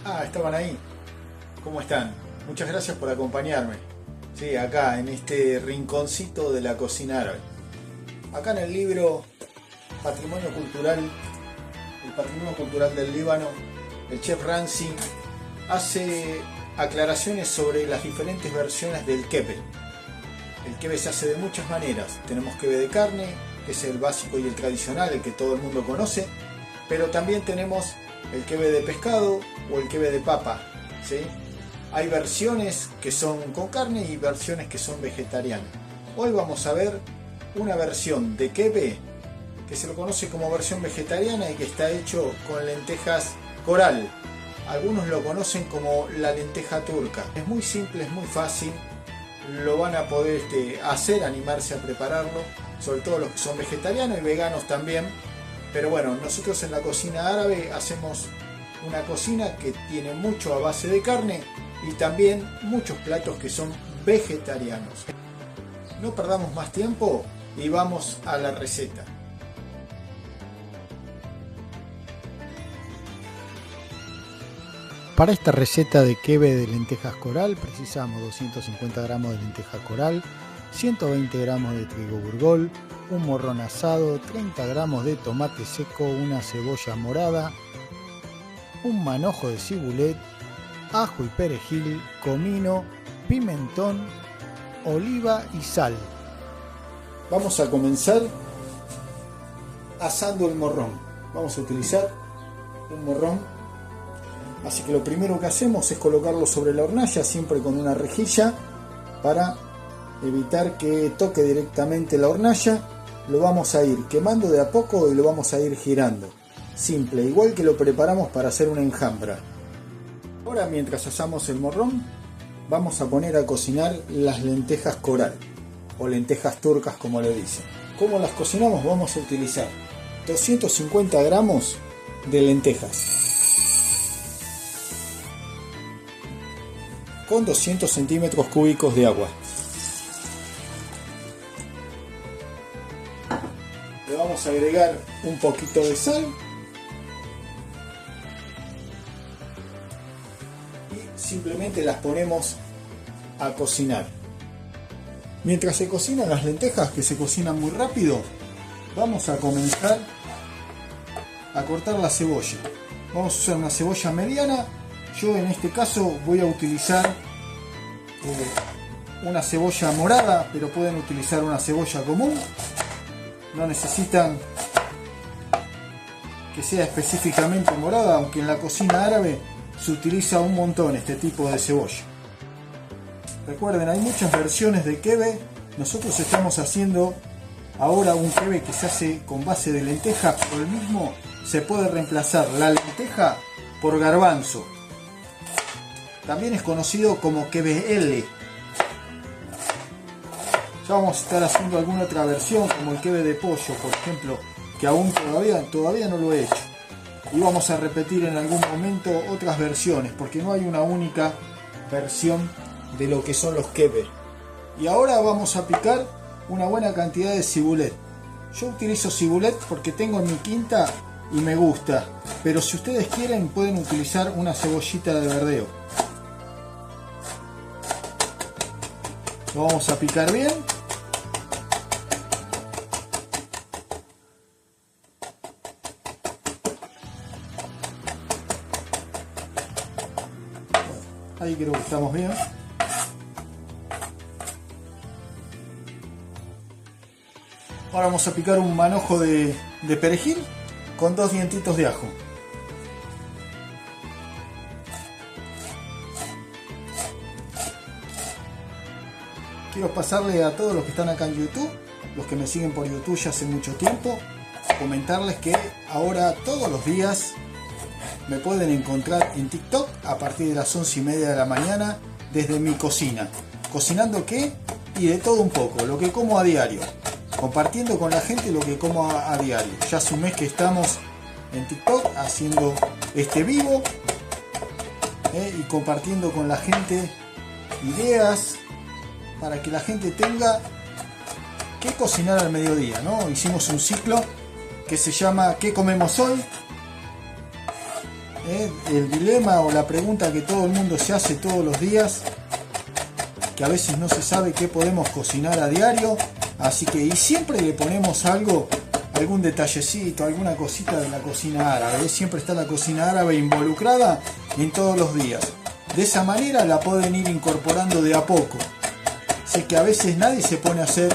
Ah, estaban ahí. ¿Cómo están? Muchas gracias por acompañarme. Sí, acá en este rinconcito de la cocina árabe. Acá en el libro Patrimonio Cultural, el Patrimonio Cultural del Líbano, el chef Ramzi hace aclaraciones sobre las diferentes versiones del kebab. El kebab se hace de muchas maneras. Tenemos kebab de carne, que es el básico y el tradicional, el que todo el mundo conoce, pero también tenemos el kebab de pescado o el kebab de papa, ¿sí? Hay versiones que son con carne y versiones que son vegetarianas. Hoy vamos a ver una versión de kebab que se lo conoce como versión vegetariana y que está hecho con lentejas coral. Algunos lo conocen como la lenteja turca. Es muy simple, es muy fácil, lo van a poder hacer, animarse a prepararlo, sobre todo los que son vegetarianos y veganos también. Pero bueno, nosotros en la cocina árabe hacemos una cocina que tiene mucho a base de carne y también muchos platos que son vegetarianos. No perdamos más tiempo y vamos a la receta. Para esta receta de kebab de lentejas coral precisamos 250 gramos de lenteja coral, 120 gramos de trigo burgol, un morrón asado, 30 gramos de tomate seco, una cebolla morada, un manojo de cibulet, ajo y perejil, comino, pimentón, oliva y sal. Vamos a comenzar asando el morrón. Vamos a utilizar un morrón. Así que lo primero que hacemos es colocarlo sobre la hornalla, siempre con una rejilla, para evitar que toque directamente la hornalla. Lo vamos a ir quemando de a poco y lo vamos a ir girando. Simple, igual que lo preparamos para hacer una enjambra. Ahora, mientras asamos el morrón, vamos a poner a cocinar las lentejas coral, o lentejas turcas como le dicen. ¿Cómo las cocinamos? Vamos a utilizar 250 gramos de lentejas con 200 centímetros cúbicos de agua. Le vamos a agregar un poquito de sal y simplemente las ponemos a cocinar. Mientras se cocinan las lentejas, que se cocinan muy rápido, vamos a comenzar a cortar la cebolla. Vamos a usar una cebolla mediana. Yo en este caso voy a utilizar una cebolla morada, pero pueden utilizar una cebolla común. No necesitan que sea específicamente morada, aunque en la cocina árabe se utiliza un montón este tipo de cebolla. Recuerden, hay muchas versiones de kebab. Nosotros estamos haciendo ahora un kebab que se hace con base de lenteja, pero el mismo se puede reemplazar la lenteja por garbanzo. También es conocido como kebab L. Ya vamos a estar haciendo alguna otra versión, como el kebab de pollo, por ejemplo, que aún todavía no lo he hecho. Y vamos a repetir en algún momento otras versiones, porque no hay una única versión de lo que son los kebab. Y ahora vamos a picar una buena cantidad de cibulet. Yo utilizo cibulet porque tengo en mi quinta y me gusta, pero si ustedes quieren pueden utilizar una cebollita de verdeo. Lo vamos a picar bien. Ahí creo que estamos bien. Ahora vamos a picar un manojo de perejil con 2 dientitos de ajo. Quiero pasarle a todos los que están acá en YouTube, los que me siguen por YouTube ya hace mucho tiempo, comentarles que ahora todos los días me pueden encontrar en TikTok a partir de las 11:30 de la mañana desde mi cocina. ¿Cocinando qué? Y de todo un poco, lo que como a diario. Compartiendo con la gente lo que como a diario. Ya hace un mes que estamos en TikTok haciendo este vivo y compartiendo con la gente ideas para que la gente tenga que cocinar al mediodía, ¿no? Hicimos un ciclo que se llama ¿Qué comemos hoy? El dilema o la pregunta que todo el mundo se hace todos los días, que a veces no se sabe qué podemos cocinar a diario, así que y siempre le ponemos algo, algún detallecito, alguna cosita de la cocina árabe. Siempre está la cocina árabe involucrada en todos los días. De esa manera la pueden ir incorporando de a poco. Sé que a veces nadie se pone a hacer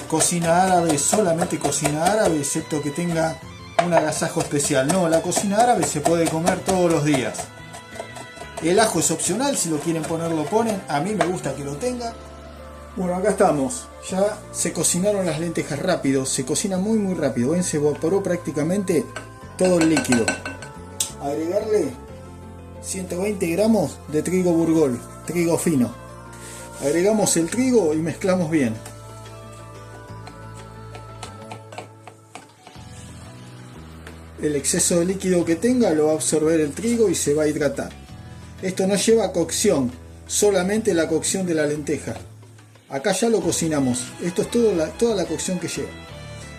cocina árabe, solamente cocina árabe, excepto que tenga un agasajo especial. No, la cocina árabe se puede comer todos los días. El ajo es opcional, si lo quieren poner lo ponen, a mí me gusta que lo tenga. Bueno, acá estamos, ya se cocinaron las lentejas rápido, se cocina muy rápido. Ven, se evaporó prácticamente todo el líquido. Agregarle 120 gramos de trigo burgol, trigo fino. Agregamos el trigo y mezclamos bien. El exceso de líquido que tenga lo va a absorber el trigo y se va a hidratar. Esto no lleva cocción, solamente la cocción de la lenteja. Acá ya lo cocinamos, esto es toda la cocción que lleva.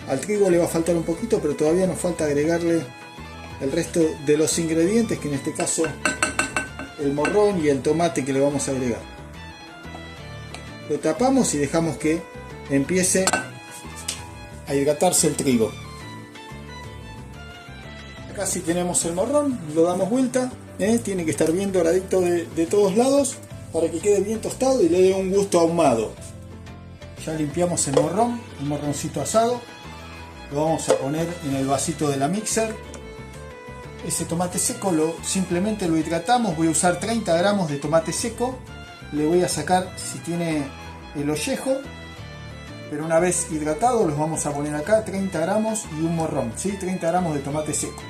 Al trigo le va a faltar un poquito, pero todavía nos falta agregarle el resto de los ingredientes, que en este caso el morrón y el tomate que le vamos a agregar. Lo tapamos y dejamos que empiece a hidratarse el trigo. Acá sí tenemos el morrón, lo damos vuelta, tiene que estar bien doradito de todos lados para que quede bien tostado y le dé un gusto ahumado. Ya limpiamos el morrón, un morroncito asado, lo vamos a poner en el vasito de la mixer. Ese tomate seco simplemente lo hidratamos, voy a usar 30 gramos de tomate seco, le voy a sacar si tiene el ollejo, pero una vez hidratado los vamos a poner acá, 30 gramos y un morrón, ¿sí? 30 gramos de tomate seco.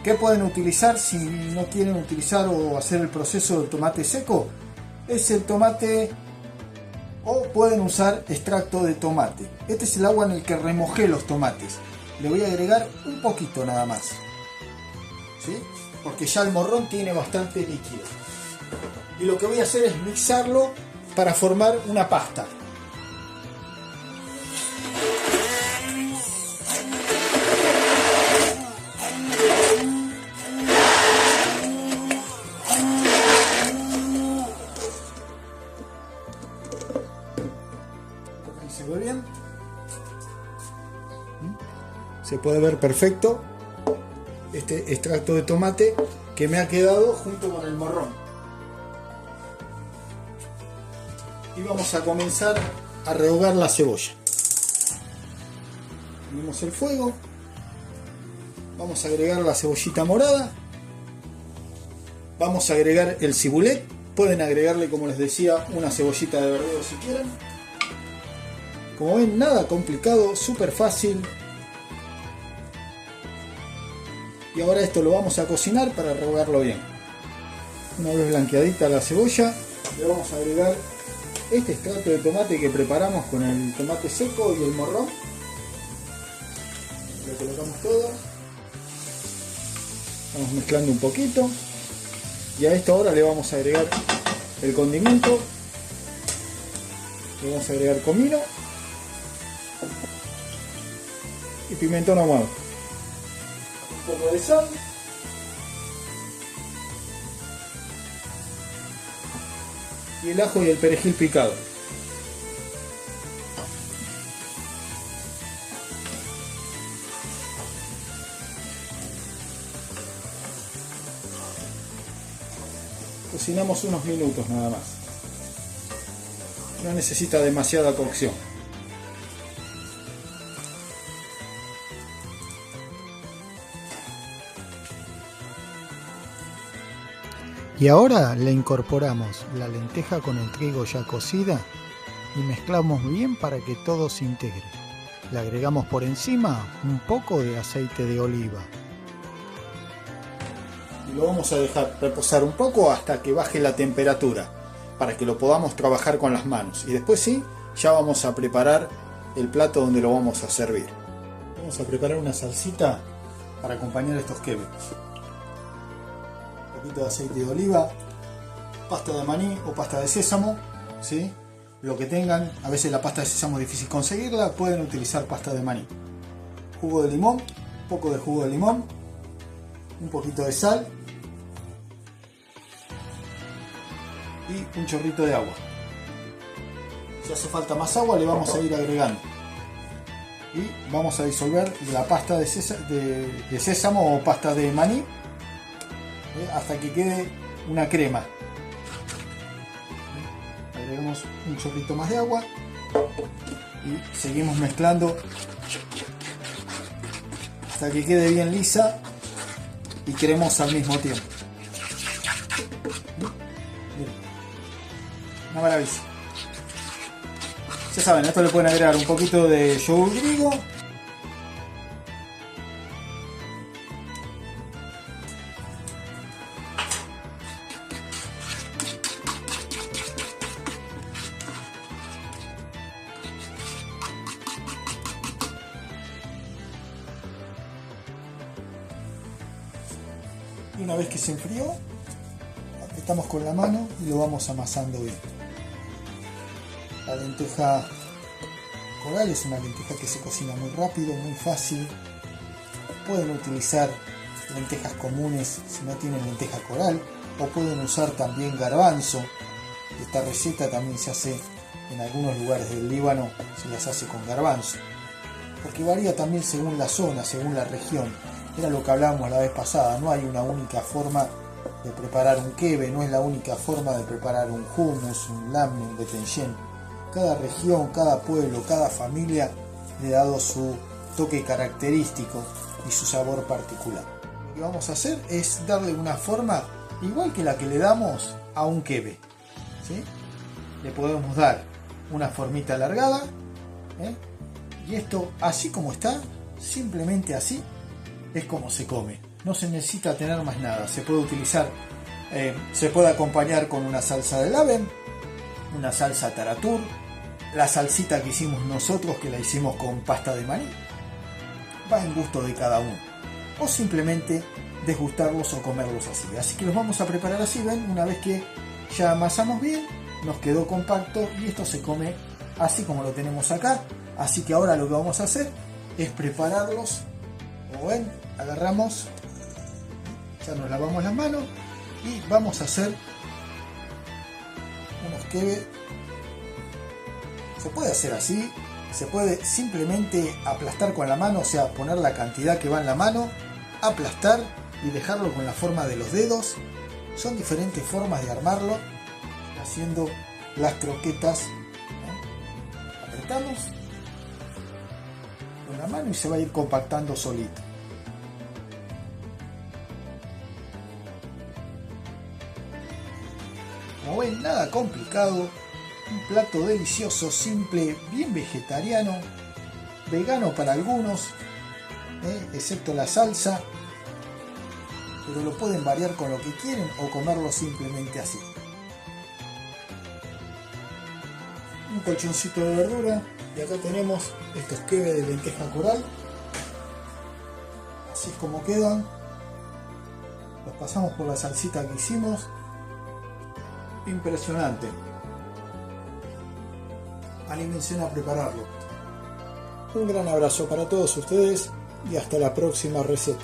¿Qué pueden utilizar si no quieren utilizar o hacer el proceso del tomate seco? Es el tomate, o pueden usar extracto de tomate. Este es el agua en el que remojé los tomates. Le voy a agregar un poquito nada más, ¿sí? Porque ya el morrón tiene bastante líquido. Y lo que voy a hacer es mixarlo para formar una pasta. ¿Se ve bien? Se puede ver perfecto este extracto de tomate que me ha quedado junto con el morrón. Y vamos a comenzar a rehogar la cebolla. Ponemos el fuego. Vamos a agregar la cebollita morada. Vamos a agregar el cibulet. Pueden agregarle, como les decía, una cebollita de verdeo si quieren. Como ven, nada complicado, súper fácil. Y ahora esto lo vamos a cocinar para rehogarlo bien. Una vez blanqueadita la cebolla, le vamos a agregar este extracto de tomate que preparamos con el tomate seco y el morrón. Lo colocamos todo. Vamos mezclando un poquito. Y a esto ahora le vamos a agregar el condimento. Le vamos a agregar comino y pimentón ahumado. Un poco de sal. Y el ajo y el perejil picado. Cocinamos unos minutos nada más. No necesita demasiada cocción. Y ahora le incorporamos la lenteja con el trigo ya cocida y mezclamos bien para que todo se integre. Le agregamos por encima un poco de aceite de oliva. Y lo vamos a dejar reposar un poco hasta que baje la temperatura, para que lo podamos trabajar con las manos. Y después sí, ya vamos a preparar el plato donde lo vamos a servir. Vamos a preparar una salsita para acompañar estos kebabs. Un poquito de aceite de oliva, pasta de maní o pasta de sésamo, ¿sí? Lo que tengan. A veces la pasta de sésamo es difícil conseguirla, pueden utilizar pasta de maní. Jugo de limón, un poco de jugo de limón, un poquito de sal y un chorrito de agua. Si hace falta más agua le vamos a ir agregando. Y vamos a disolver la pasta de sésamo o pasta de maní hasta que quede una crema. Agregamos un chorrito más de agua y seguimos mezclando hasta que quede bien lisa y cremosa al mismo tiempo. Miren, una maravilla. Ya saben, a esto le pueden agregar un poquito de yogur griego, y una vez que se enfrió, apretamos con la mano y lo vamos amasando bien. La lenteja coral es una lenteja que se cocina muy rápido, muy fácil. Pueden utilizar lentejas comunes si no tienen lenteja coral, o pueden usar también garbanzo. Esta receta también se hace en algunos lugares del Líbano, se las hace con garbanzo, porque varía también según la zona, según la región. Era lo que hablábamos la vez pasada, no hay una única forma de preparar un kebe, no es la única forma de preparar un hummus, un lamne, un betenjen. Cada región, cada pueblo, cada familia le ha dado su toque característico y su sabor particular. Lo que vamos a hacer es darle una forma igual que la que le damos a un kebe, ¿sí? Le podemos dar una formita alargada, y esto así como está, simplemente así es como se come. No se necesita tener más nada. Se puede utilizar, se puede acompañar con una salsa de laben, una salsa taratur, la salsita que hicimos nosotros, que la hicimos con pasta de maní. Va en gusto de cada uno. O simplemente desgustarlos o comerlos así. Así que los vamos a preparar así, ¿ven? Una vez que ya amasamos bien, nos quedó compacto y esto se come así como lo tenemos acá. Así que ahora lo que vamos a hacer es prepararlos. Como ven, agarramos, ya nos lavamos las manos y vamos a hacer unos kebe. Se puede hacer así, se puede simplemente aplastar con la mano, o sea, poner la cantidad que va en la mano, aplastar y dejarlo con la forma de los dedos. Son diferentes formas de armarlo, haciendo las croquetas. Apretamos con la mano y se va a ir compactando solito. Como ven, nada complicado. Un plato delicioso, simple, bien vegetariano, vegano para algunos, excepto la salsa, pero lo pueden variar con lo que quieren o comerlo simplemente así. Un colchoncito de verdura y acá tenemos estos kebe de lenteja coral. Así es como quedan. Los pasamos por la salsita que hicimos. Impresionante. Anímense a prepararlo. Un gran abrazo para todos ustedes y hasta la próxima receta.